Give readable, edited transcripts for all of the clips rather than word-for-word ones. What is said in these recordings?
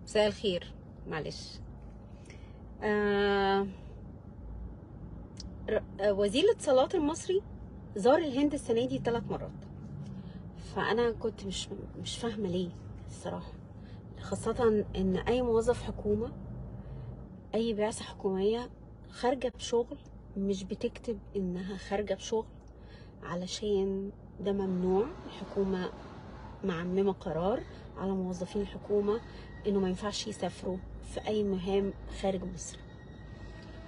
مساء الخير. معلش. آه وزير الاتصالات المصري زار الهند السنة دي 3 مرات. فأنا كنت مش فاهمة ليه الصراحة، خاصة إن أي موظف حكومة، أي بعثة حكومية خارجة بشغل مش بتكتب إنها خارجة بشغل، علشان ده ممنوع. الحكومة معممة قرار على موظفين الحكومة إنه ما ينفعش يسافروا في أي مهام خارج مصر،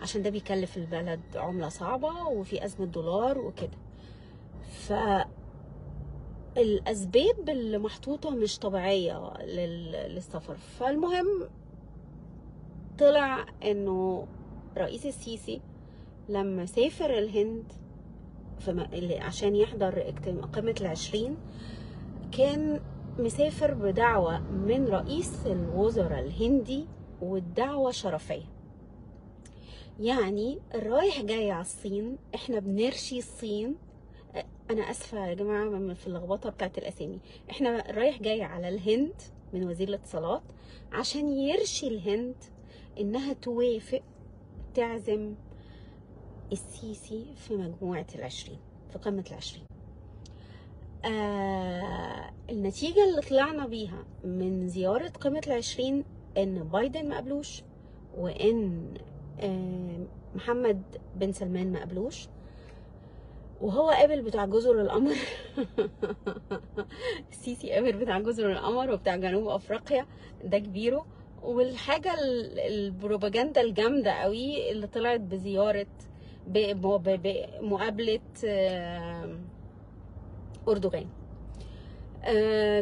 عشان ده بيكلف البلد عملة صعبة وفي أزمة دولار وكده. فالأسباب اللي محطوطة مش طبيعية للسفر. فالمهم طلع إنه رئيس السيسي لما سافر الهند عشان يحضر قمة ال20، كان مسافر بدعوة من رئيس الوزراء الهندي، والدعوة شرفية. يعني الرايح جاي على الصين، احنا بنرشي الصين. انا اسفه يا جماعه في اللخبطه بتاعت الاسامي. احنا رايح جاي على الهند من وزير الاتصالات عشان يرشي الهند انها توافق تعزم السيسي في مجموعه ال20، في قمه ال20. النتيجه اللي طلعنا بيها من زياره قمه ال20 ان بايدن ما قبلوش، وان محمد بن سلمان ما قبلوش، وهو قابل بتاع جزر القمر. السيسي قابل بتاع جزر القمر وبتاع جنوب افريقيا، ده كبيره. والحاجه البروباجندا الجامده قوي اللي طلعت بزياره بمقابله اردوغان.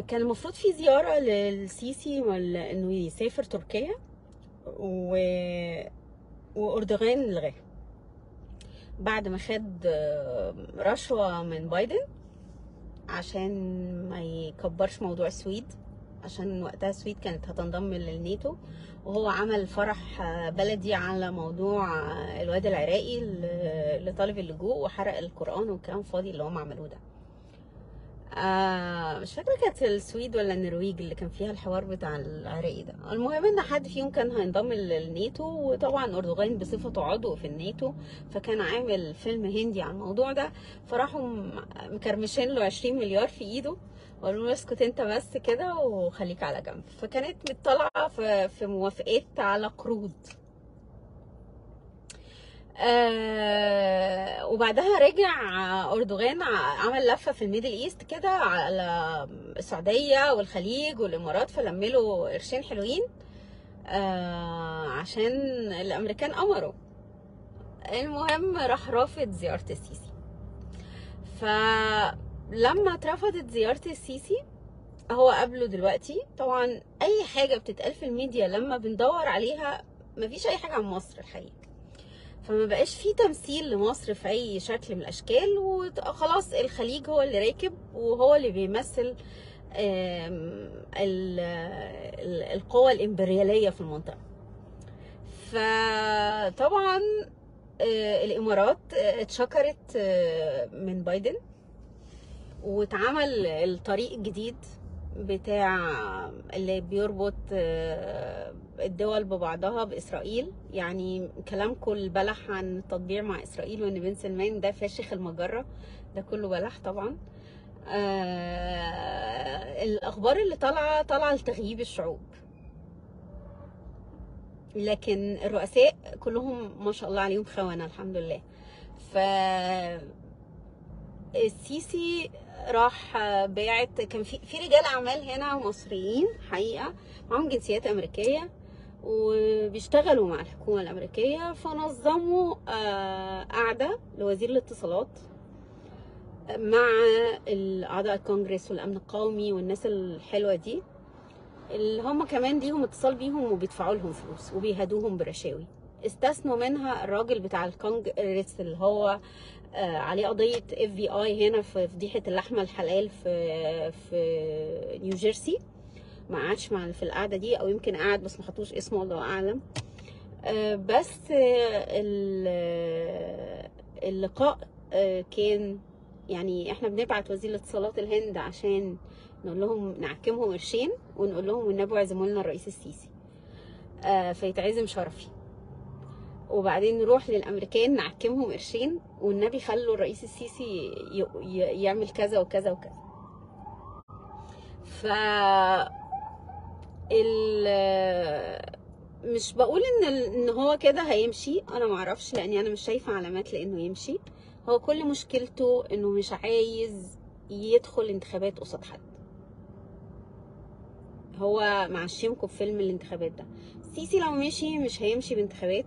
كان المفروض في زياره للسيسي انه يسافر تركيا، واردوغان لغاه بعد ما خد رشوة من بايدن عشان ما يكبرش موضوع السويد، عشان وقتها السويد كانت هتنضم للناتو، وهو عمل فرح بلدي على موضوع الواد العراقي اللي طالب اللجوء، وحرق القرآن والكلام فاضي اللي هم عملوه ده. مش فاكره كانت السويد ولا النرويج اللي كان فيها الحوار بتاع العراقي ده. المهم ان حد فيهم كان هينضم للناتو، وطبعا اردوغان بصفته عضو في الناتو فكان عامل فيلم هندي عن الموضوع ده، فراحوا مكرمشين له 20 مليار في ايده وقالوا له اسكت انت بس كده وخليك على جنب. فكانت مطلعه في موافقات على قروض. وبعدها رجع اردوغان، عمل لفه في الميدل ايست كده على السعوديه والخليج والامارات، فلمله قرشين حلوين عشان الامريكان امروا. المهم راح رافض زياره السيسي. فلما اترفضت زياره السيسي هو قابله دلوقتي. طبعا اي حاجه بتتقال في الميديا لما بندور عليها مفيش اي حاجه عن مصر الحقيقه، فما بقاش في تمثيل لمصر في اي شكل من الاشكال، وخلاص الخليج هو اللي راكب وهو اللي بيمثل القوى الامبرياليه في المنطقه. فطبعا الامارات اتشكرت من بايدن، واتعمل الطريق الجديد بتاع اللي بيربط الدول ببعضها بإسرائيل. يعني كلامكم البلح عن التطبيع مع إسرائيل وإن بن سلمان ده فاشخ المجرة، ده كله بلح طبعا. الأخبار اللي طالعة لتغييب الشعوب، لكن الرؤساء كلهم ما شاء الله عليهم خونة الحمد لله. السيسي راح باعت، كان في رجال اعمال هنا مصريين حقيقه معاهم جنسيات امريكيه وبيشتغلوا مع الحكومه الامريكيه، فنظموا قعده لوزير الاتصالات مع اعضاء الكونجرس والامن القومي والناس الحلوه دي، اللي هم كمان ليهم اتصال بيهم وبيدفعوا لهم فلوس وبيهدوهم برشاوي. استثنوا منها الراجل بتاع الكونجرس اللي هو عليه قضيه FBI هنا في فضيحه اللحمه الحلال في نيوجيرسي. ما قعدش في القعده دي، او يمكن قعد بس ما حطوش اسمه الله اعلم. بس اللقاء كان يعني احنا بنبعت وزير الاتصالات الهند عشان نقول لهم نعكمهم قرشين ونقول لهم والنبي اعزموا لنا الرئيس السيسي. فيتعزم شرفي، وبعدين نروح للامريكان نعكمهم قرشين، والنبي خلوا الرئيس السيسي يعمل كذا وكذا وكذا. ف مش بقول ان هو كده هيمشي، انا معرفش لاني انا مش شايفه علامات لانه يمشي. هو كل مشكلته انه مش عايز يدخل انتخابات قصاد حد. هو معشمكم في فيلم الانتخابات ده. السيسي لو مشي مش هيمشي بانتخابات،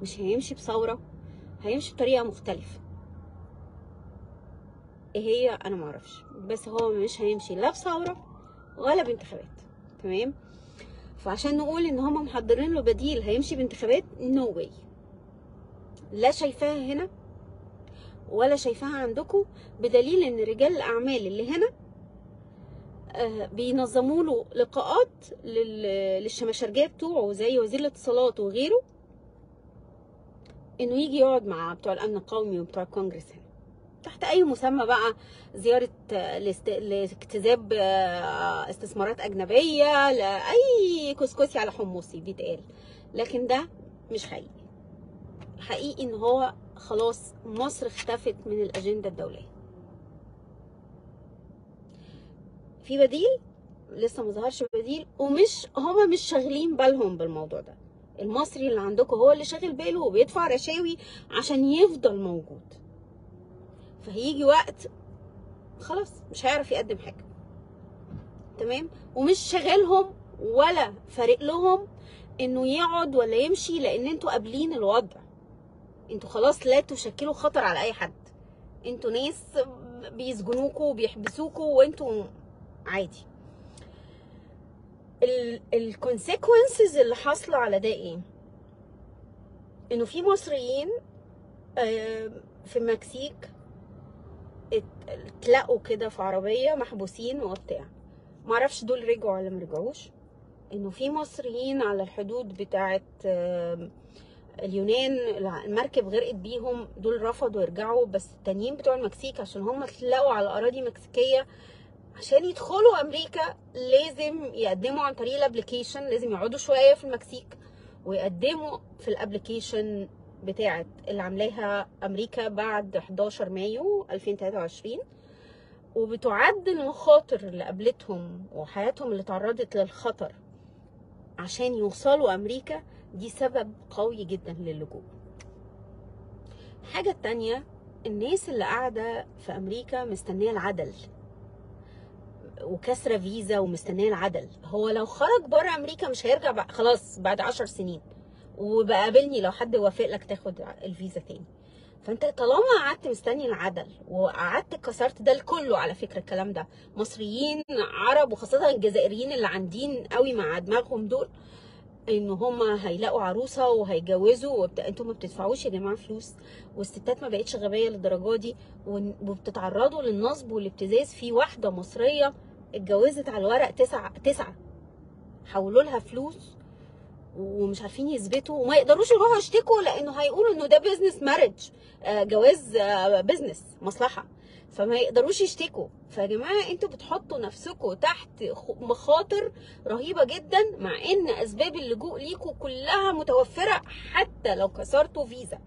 مش هيمشي بثوره، هيمشي بطريقه مختلفه. ايه هي انا معرفش، بس هو مش هيمشي لا بثوره ولا بانتخابات. تمام. فعشان نقول ان هم محضرين له بديل هيمشي بانتخابات، نو واي. لا شايفاها هنا ولا شايفاها عندكم، بدليل ان رجال الاعمال اللي هنا بينظموا له لقاءات للشماشرجيه بتوعه زي وزير الاتصالات وغيره، انه يجي يقعد مع بتوع الامن القومي وبتوع الكونجرس هنا تحت اي مسمى بقى، زياره لاجتذاب استثمارات اجنبيه، لاي كسكسي على حمصي بيتقال. لكن ده مش حقيقي. حقيقي ان هو خلاص مصر اختفت من الاجنده الدوليه. في بديل لسه ما ظهرش بديل، ومش هما مش شاغلين بالهم بالموضوع ده. المصري اللي عندكم هو اللي شاغل باله وبيدفع رشاوي عشان يفضل موجود. فهيجي وقت خلاص مش هيعرف يقدم حاجه. تمام. ومش شاغلهم ولا فارق لهم انه يقعد ولا يمشي، لان انتوا قابلين الوضع. انتوا خلاص لا تشكلوا خطر على اي حد. انتوا ناس بيسجنوكوا وبيحبسوكوا وانتوا عادي. الكونسيكونسز اللي حاصله على ده ايه؟ انه في مصريين في المكسيك اتلقوا كده في عربيه محبوسين وبتاع، معرفش دول رجعوا ولا مرجعوش. انه في مصريين على الحدود بتاعه اليونان المركب غرقت بيهم، دول رفضوا يرجعوا، بس التانيين بتوع المكسيك عشان هم اتلقوا على اراضي مكسيكيه عشان يدخلوا امريكا لازم يقدموا عن طريق الابليكيشن، لازم يقعدوا شويه في المكسيك ويقدموا في الابليكيشن بتاعت اللي عاملاها امريكا بعد 11 مايو 2023. وبتعد المخاطر اللي قابلتهم وحياتهم اللي تعرضت للخطر عشان يوصلوا امريكا دي سبب قوي جدا للجوء. الحاجه التانيه، الناس اللي قاعده في امريكا مستنيه العدل وكسره فيزا ومستنيه العدل. هو لو خرج بره امريكا مش هيرجع خلاص بعد 10 سنين، وبقابلني لو حد وافق لك تاخد الفيزا تاني. فانت طالما قعدت مستني العدل وقعدت كسرت ده كله، على فكره الكلام ده مصريين عرب وخاصه الجزائريين اللي عندين قوي مع دماغهم دول، ان هم هيلاقوا عروسه وهيجوزوا انتوا ما بتدفعوش يا جماعه فلوس، والستات ما بقتش غبيه للدرجه دي وبتتعرضوا للنصب والابتزاز. في واحده مصريه اتجوزت على الورق تسعة حولوا لها فلوس ومش عارفين يثبتوا، وما يقدروش يروحوا يشتكوا لانه هيقولوا انه ده بيزنس مارج، جواز بيزنس مصلحه، فما يقدروش يشتكوا. فيا جماعه انتوا بتحطوا نفسكم تحت مخاطر رهيبه جدا، مع ان اسباب اللجوء ليكوا كلها متوفره حتى لو كسرتوا فيزا.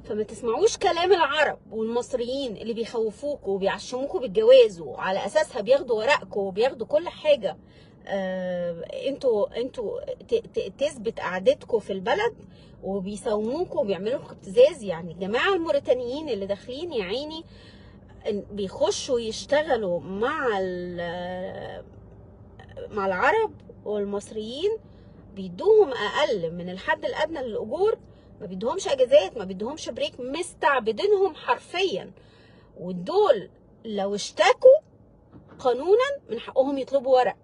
فما تسمعوش كلام العرب والمصريين اللي بيخوفوكوا وبيعشموكوا بالجواز وعلى اساسها بياخدوا ورقكم وبياخدوا كل حاجه انتوا تثبت قعدتكم في البلد، وبيساوموكم وبيعملوا لكم ابتزاز. يعني الجماعه الموريتانيين اللي داخلين يا عيني بيخشوا يشتغلوا مع العرب والمصريين، بيدوهم اقل من الحد الادنى للاجور، ما بيدوهمش اجازات، ما بيدوهمش بريك، مستعبدينهم حرفيا. ودول لو اشتكوا قانونا من حقهم يطلبوا ورق.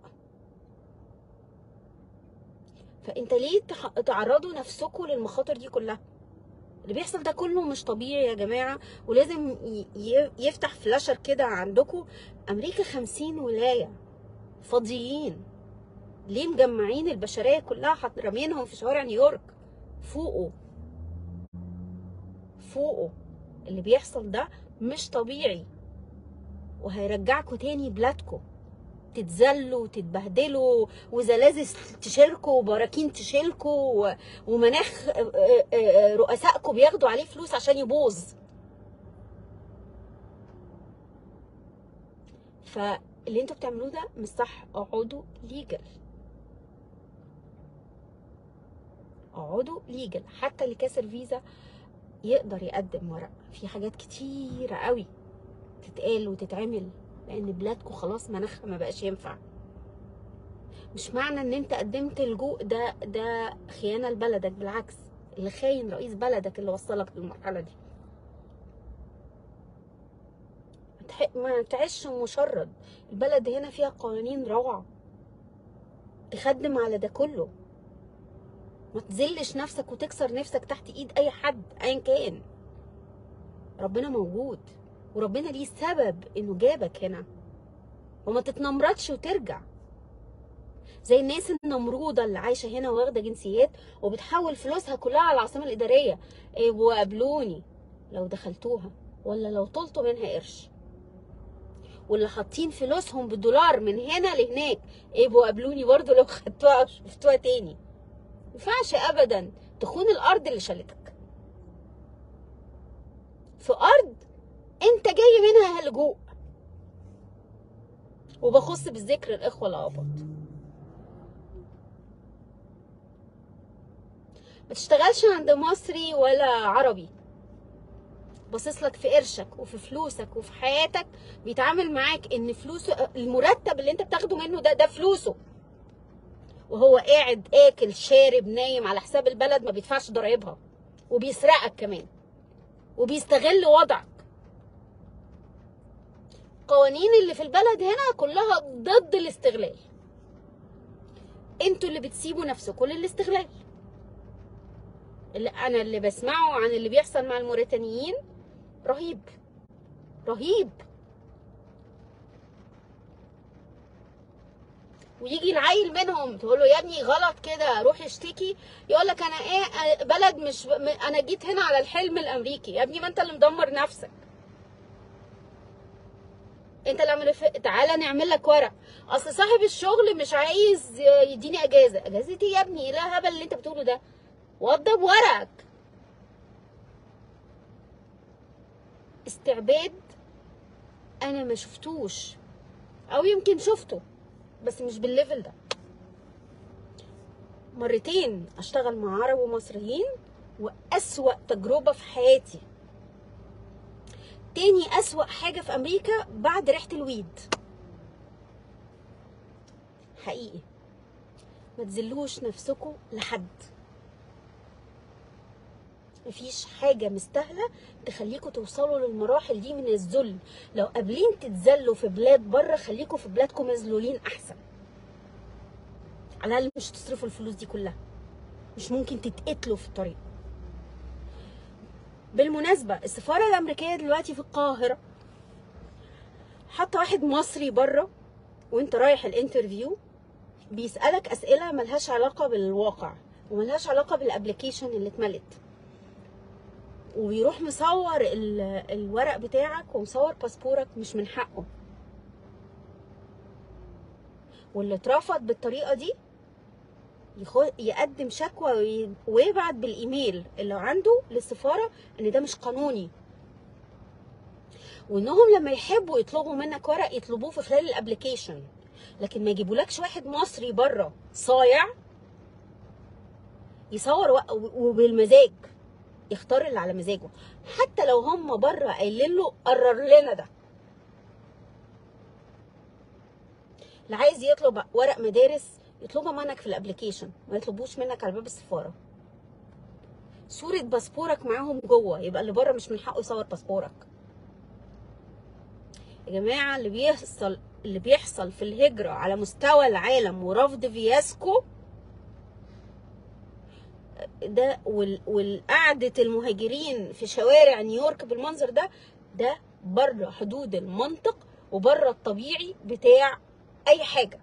فانت ليه تعرضوا نفسكم للمخاطر دي كلها؟ اللي بيحصل ده كله مش طبيعي يا جماعه، ولازم يفتح فلاشر كده عندكم. امريكا 50 ولايه فاضيين، ليه مجمعين البشريه كلها رامينهم في شوارع نيويورك؟ فوقوا فوقوا، اللي بيحصل ده مش طبيعي وهيرجعكم تاني بلادكم. تتذلوا وتتبهدلوا وزلازل تشيلكوا وبراكين تشيلكوا ومناخ رؤسائكم بياخدوا عليه فلوس عشان يبوظ. فاللي انتوا بتعملوه ده مش صح. اقعدوا ليجل، اقعدوا ليجل. حتى اللي كاسر فيزا يقدر يقدم ورق. في حاجات كتيرة قوي تتقال وتتعمل، لان بلادكم خلاص مناخها ما بقاش ينفع. مش معنى ان انت قدمت لجوء ده خيانة لبلدك، بالعكس، اللي خاين رئيس بلدك اللي وصلك للمرحلة دي. ما تعيش مشرد. البلد هنا فيها قوانين روعة تخدم على ده كله. ما تذلش نفسك وتكسر نفسك تحت ايد اي حد ايا كان. ربنا موجود، وربنا ليه سبب انه جابك هنا، وما تتنمرضش وترجع زي الناس النمروده اللي عايشه هنا واخده جنسيات وبتحول فلوسها كلها على العاصمه الاداريه. وقابلوني لو دخلتوها ولا لو طلتوا منها قرش. واللي حاطين فلوسهم بالدولار من هنا لهناك قابلوني برضو لو خدتوها شفتوها تاني. مينفعش ابدا تخون الارض اللي شالتك في ارض انت جاي منها لجوء. وبخص بالذكر الاخوه الاباط، ما تشتغلش عند مصري ولا عربي باصص لك في قرشك وفي فلوسك وفي حياتك، بيتعامل معاك ان فلوسه، المرتب اللي انت بتاخده منه ده فلوسه، وهو قاعد اكل شارب نايم على حساب البلد، ما بيدفعش ضرايبها، وبيسرقك كمان وبيستغل وضعك. القوانين اللي في البلد هنا كلها ضد الاستغلال. انتوا اللي بتسيبوا نفسكم للاستغلال. اللي بسمعه عن اللي بيحصل مع الموريتانيين رهيب رهيب. ويجي العيل منهم تقول له يا ابني غلط كده روح اشتكي، يقول لك انا بلد مش انا جيت هنا على الحلم الامريكي. يا ابني ما انت اللي مدمر نفسك. انت اللي تعالى نعمل لك ورق. اصل صاحب الشغل مش عايز يديني اجازه. اجازه ايه يا ابني؟ ايه الهبل اللي انت بتقوله ده؟ وضب ورقك. استعباد انا ما شفتوش، او يمكن شفته بس مش بالليفل ده. مرتين اشتغل مع عرب ومصريين، واسوأ تجربه في حياتي. تاني اسوأ حاجه في امريكا بعد ريحه الويد. حقيقي ما تذلوش نفسكم لحد. مفيش حاجة مستاهلة تخليكم توصلوا للمراحل دي من الذل. لو قابلين تتذلوا في بلاد بره، خليكم في بلادكم مذلولين احسن. على الاقل مش تصرفوا الفلوس دي كلها، مش ممكن تتقتلوا في الطريق. بالمناسبة السفارة الامريكية دلوقتي في القاهرة حاطة واحد مصري بره، وانت رايح الانترفيو بيسألك اسئلة ملهاش علاقة بالواقع وملهاش علاقة بالابليكيشن اللي اتملت، وبيروح مصور الورق بتاعك ومصور باسبورك مش من حقه. واللي اترفض بالطريقه دي يقدم شكوى ويبعت بالايميل اللي عنده للسفاره ان ده مش قانوني، وانهم لما يحبوا يطلبوا منك ورق يطلبوه في خلال الابليكيشن، لكن ما يجيبولكش واحد مصري بره صايع يصور وبالمزاج يختار اللي على مزاجه، حتى لو هم بره قايلين له قرر لنا ده. اللي عايز يطلب ورق مدارس يطلبها منك في الابليكيشن، ما يطلبوش منك على باب السفاره. صوره باسبورك معاهم جوه، يبقى اللي بره مش من حقه يصور باسبورك. يا جماعه اللي بيحصل في الهجره على مستوى العالم ورفض فياسكو ده، والقعده المهاجرين في شوارع نيويورك بالمنظر ده بره حدود المنطق وبره الطبيعي بتاع اي حاجه.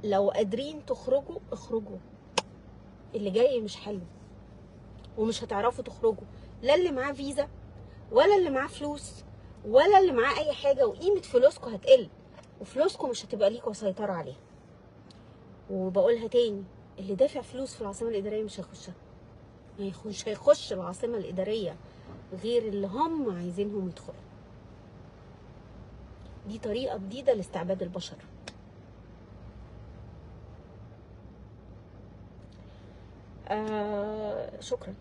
لو قادرين تخرجوا اخرجوا، اللي جاي مش حلو ومش هتعرفوا تخرجوا، لا اللي معاه فيزا ولا اللي معاه فلوس ولا اللي معاه اي حاجه، وقيمه فلوسكم هتقل، وفلوسكم مش هتبقى ليكوا سيطره عليها. وبقولها تاني، اللي دافع فلوس في العاصمه الاداريه مش هيخشها، مش هيخش العاصمه الاداريه غير اللي هم عايزينهم يدخلوا. دي طريقه جديده لاستعباد البشر. شكرا.